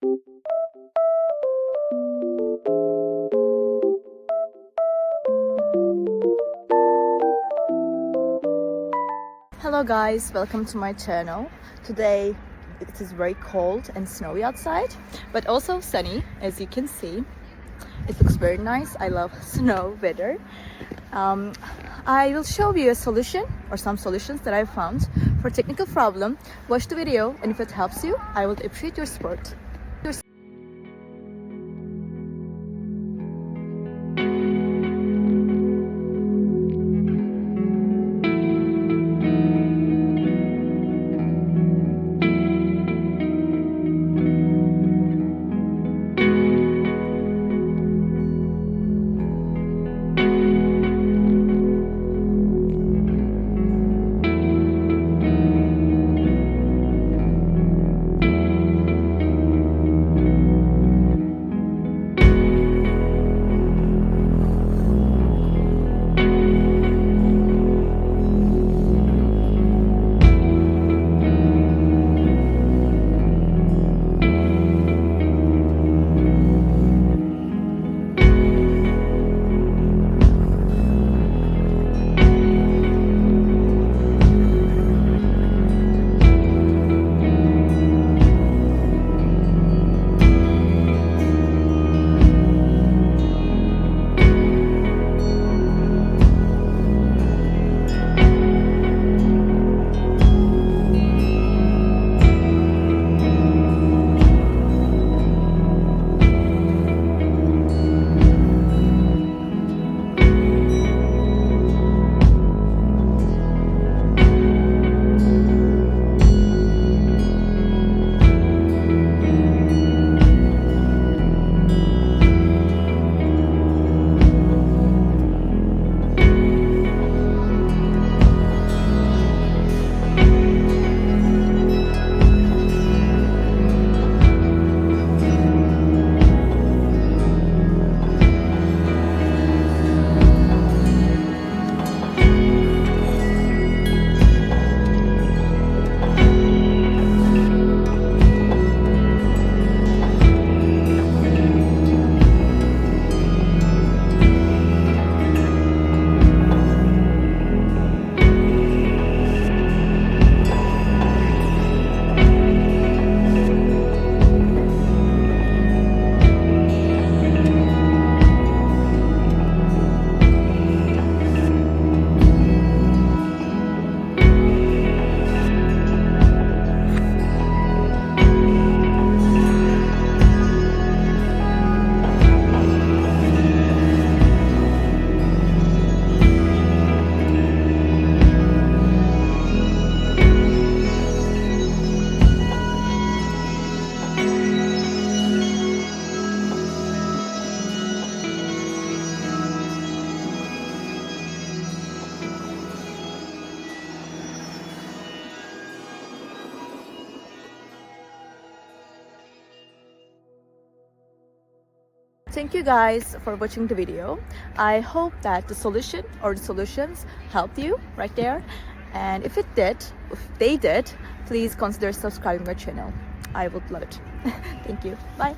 Hello guys, welcome to my channel. Today it is very cold and snowy outside, but also sunny, as you can see. It looks very nice. I love snow weather. I will show you a solution or some solutions that I found for technical problem. Watch the video, and if it helps you, I would appreciate your support. Thank you guys for watching the video. I hope that the solution or the solutions helped you right there. And if they did, please consider subscribing my channel. I would love it. Thank you. Bye.